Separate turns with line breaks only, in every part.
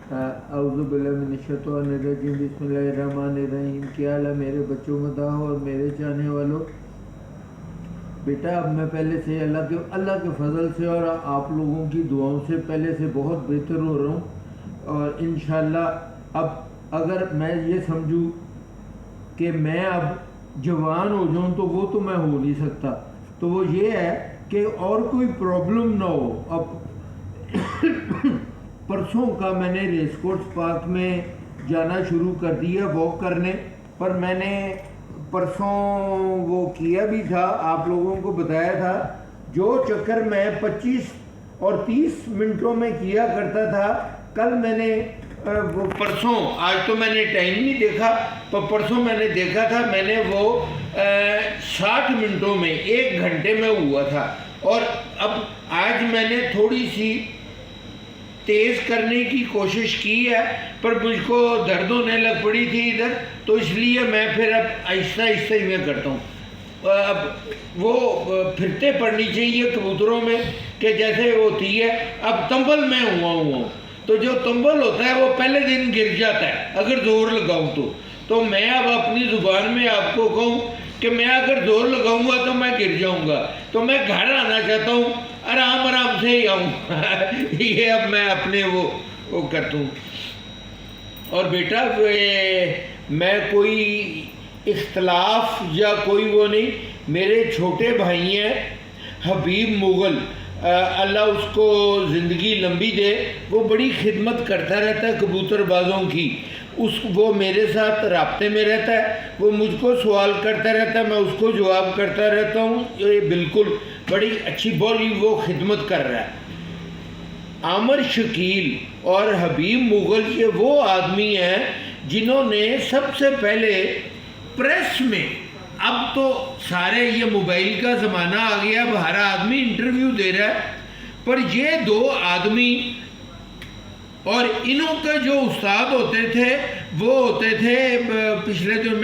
اعوذ باللہ من الشیطان الرجیم، بسم اللہ الرحمن الرحیم۔ کیا حال ہے میرے بچوں مداح اور میرے چاہنے والوں؟ بیٹا اب میں پہلے سے اللہ کے فضل سے اور آپ لوگوں کی دعاؤں سے پہلے سے بہت بہتر ہو رہا ہوں، اور انشاءاللہ اب اگر میں یہ سمجھوں کہ میں اب جوان ہو جاؤں تو وہ تو میں ہو نہیں سکتا، تو وہ یہ ہے کہ اور کوئی پرابلم نہ ہو۔ اب پرسوں کا میں نے ریس کورس پارک میں جانا شروع کر دیا واک کرنے، پر میں نے پرسوں وہ کیا بھی تھا، آپ لوگوں کو بتایا تھا، جو چکر میں 25 اور 30 منٹوں میں کیا کرتا تھا، کل میں نے پرسوں، آج تو میں نے ٹائم نہیں دیکھا، پر پرسوں میں نے دیکھا تھا، میں نے وہ 60 منٹوں میں 1 گھنٹے میں ہوا تھا۔ اور اب آج میں نے تھوڑی سی تیز کرنے کی کوشش کی ہے، پر مجھ کو درد ہونے لگ پڑی تھی ادھر، تو اس لیے میں پھر اب آہستہ آہستہ ہی میں کرتا ہوں۔ اب وہ پھرتے پڑنی چاہیے کبوتروں میں کہ جیسے ہوتی ہے، اب تنبل میں ہوا ہوں، تو جو تنبل ہوتا ہے وہ پہلے دن گر جاتا ہے اگر زور لگاؤں تو میں اب اپنی زبان میں آپ کو کہوں کہ میں اگر زور لگاؤں گا تو میں گر جاؤں گا، تو میں گھر آنا چاہتا ہوں، آرام آرام سے ہی آؤں۔ یہ اب میں اپنے وہ کرتا ہوں۔ اور بیٹا میں کوئی اختلاف یا کوئی وہ نہیں، میرے چھوٹے بھائی ہیں حبیب مغل، اللہ اس کو زندگی لمبی دے، وہ بڑی خدمت کرتا رہتا ہے کبوتر بازوں کی، وہ میرے ساتھ رابطے میں رہتا ہے، وہ مجھ کو سوال کرتا رہتا ہے، میں اس کو جواب کرتا رہتا ہوں، یہ بالکل بڑی اچھی بولی وہ خدمت کر رہا ہے۔ عامر شکیل اور حبیب مغل یہ وہ آدمی ہیں جنہوں نے سب سے پہلے پریس میں، اب تو سارے یہ موبائل کا زمانہ آ گیا، اب ہر آدمی انٹرویو دے رہا ہے، پر یہ 2 آدمی اور انہوں کے جو استاد ہوتے تھے وہ ہوتے تھے، پچھلے دن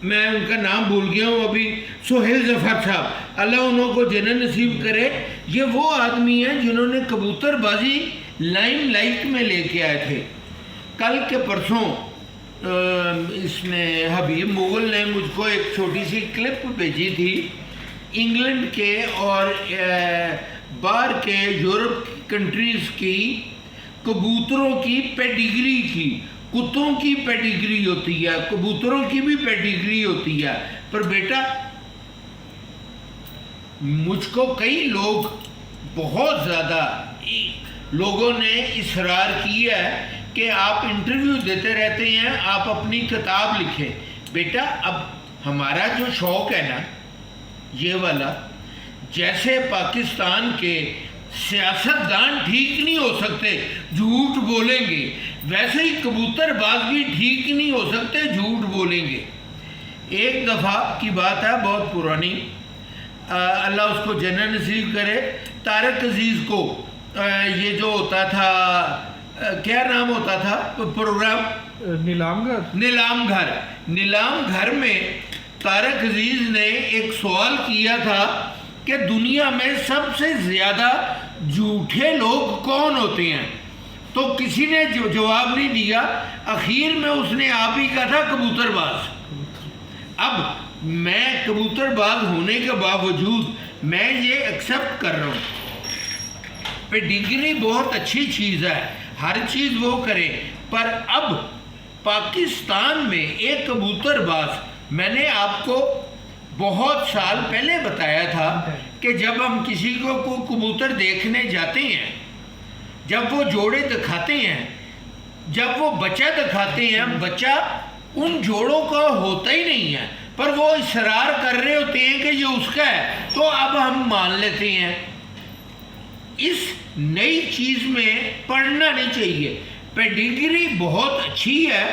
میں ان کا نام بھول گیا ہوں ابھی، سہیل ظفر صاحب، اللہ انہوں کو جنت نصیب کرے۔ یہ وہ آدمی ہیں جنہوں نے کبوتر بازی لائم لائٹ میں لے کے آئے تھے۔ کل کے پرسوں اس نے حبیب مغل نے مجھ کو ایک چھوٹی سی کلپ بھیجی تھی انگلینڈ کے اور باہر کے یورپ کنٹریز کی کبوتروں کی پیڈیگری کی۔ کتوں کی پیڈیگری ہوتی ہے، کبوتروں کی بھی پیڈیگری ہوتی ہے، پر بیٹا مجھ کو کئی لوگ، بہت زیادہ لوگوں نے اصرار کیا ہے کہ آپ انٹرویو دیتے رہتے ہیں، آپ اپنی کتاب لکھیں۔ بیٹا اب ہمارا جو شوق ہے نا یہ والا، جیسے پاکستان کے سیاستدان ٹھیک نہیں ہو سکتے جھوٹ بولیں گے، ویسے ہی کبوتر باز بھی ٹھیک نہیں ہو سکتے جھوٹ بولیں گے۔ ایک دفعہ کی بات ہے بہت پرانی، اللہ اس کو جنت نصیب کرے، طارق عزیز کو یہ جو ہوتا تھا، کیا نام ہوتا تھا پروگرام، نیلام گھر میں طارق عزیز نے ایک سوال کیا تھا کہ دنیا میں سب سے زیادہ جھوٹے لوگ کون ہوتے ہیں، تو کسی نے جواب نہیں دیا، اخیر میں اس نے آپ ہی کہا تھا کبوتر باز۔ اب میں کبوتر باز ہونے کے باوجود میں یہ ایکسپٹ کر رہا ہوں، پیڈیگری بہت اچھی چیز ہے، ہر چیز وہ کرے، پر اب پاکستان میں ایک کبوتر باز، میں نے آپ کو بہت سال پہلے بتایا تھا کہ جب ہم کسی کو کبوتر دیکھنے جاتے ہیں، جب وہ جوڑے دکھاتے ہیں، جب وہ بچہ دکھاتے ہیں، بچہ ان جوڑوں کا ہوتا ہی نہیں ہے، پر وہ اصرار کر رہے ہوتے ہیں کہ یہ اس کا ہے، تو اب ہم مان لیتے ہیں۔ اس نئی چیز میں پڑھنا نہیں چاہیے، پیڈیگری بہت اچھی ہے،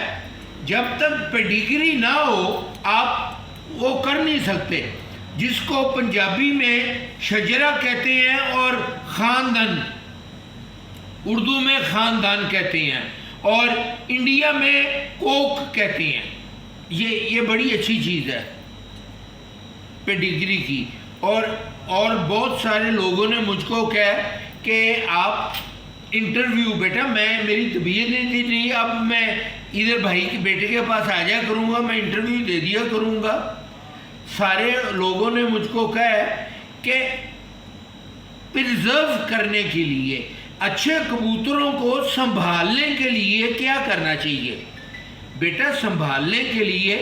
جب تک پیڈیگری نہ ہو آپ وہ کر نہیں سکتے، جس کو پنجابی میں شجرہ کہتے ہیں اور خاندان، اردو میں خاندان کہتے ہیں، اور انڈیا میں کوک کہتے ہیں۔ یہ بڑی اچھی چیز ہے پیڈیگری کی، اور بہت سارے لوگوں نے مجھ کو کہا کہ آپ انٹرویو بیٹا میری طبیعت نہیں تھی نہیں، اب میں ادھر بھائی کے بیٹے کے پاس آ جایا کروں گا، میں انٹرویو دے دیا کروں گا۔ سارے لوگوں نے مجھ کو کہا ہے کہ پرزرو کرنے کے لیے، اچھے کبوتروں کو سنبھالنے کے لیے کیا کرنا چاہیے؟ بیٹا سنبھالنے کے لیے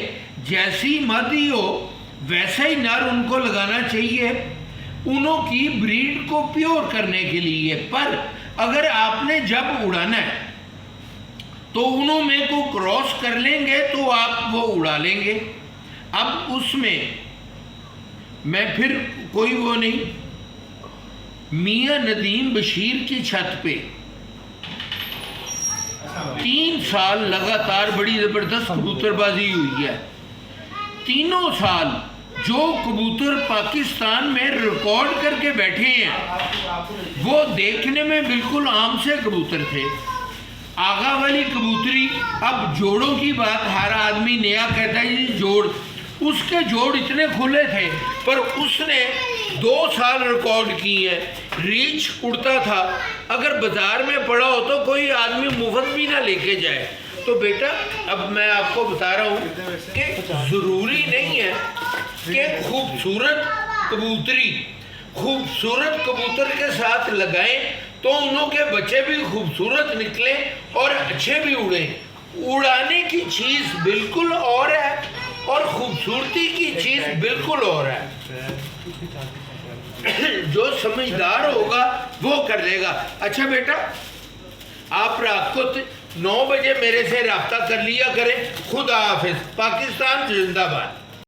جیسی مادی ہو ویسا ہی نر ان کو لگانا چاہیے، انہوں کی بریڈ کو پیور کرنے کے لیے۔ پر اگر آپ نے جب اڑانا ہے تو انہوں میں کو کراس کر لیں گے تو آپ وہ اڑا لیں گے۔ اب اس میں پھر کوئی وہ نہیں، میاں ندیم بشیر کی چھت پہ 3 سال لگاتار بڑی زبردست کبوتر بازی ہوئی ہے۔ تینوں سال جو کبوتر پاکستان میں ریکارڈ کر کے بیٹھے ہیں وہ دیکھنے میں بالکل عام سے کبوتر تھے۔ آغا والی کبوتری، اب جوڑوں کی بات ہر آدمی نیا کہتا ہے جی جوڑ، اس کے جوڑ اتنے کھلے تھے پر اس نے 2 سال ریکارڈ کی ہے، ریچ اڑتا تھا، اگر بازار میں پڑا ہو تو کوئی آدمی مفت بھی نہ لے کے جائے۔ تو بیٹا اب میں آپ کو بتا رہا ہوں کہ ضروری نہیں ہے کہ خوبصورت کبوتر کے ساتھ لگائیں تو انہوں کے بچے بھی خوبصورت نکلیں اور اچھے بھی اڑیں۔ اڑانے کی چیز بالکل اور ہے اور خوبصورتی کی چیز بالکل اور ہے۔ جو سمجھدار ہوگا وہ کر لے گا۔ اچھا بیٹا آپ رات کو 9 بجے میرے سے رابطہ کر لیا کریں۔ خدا حافظ۔ پاکستان زندہ باد۔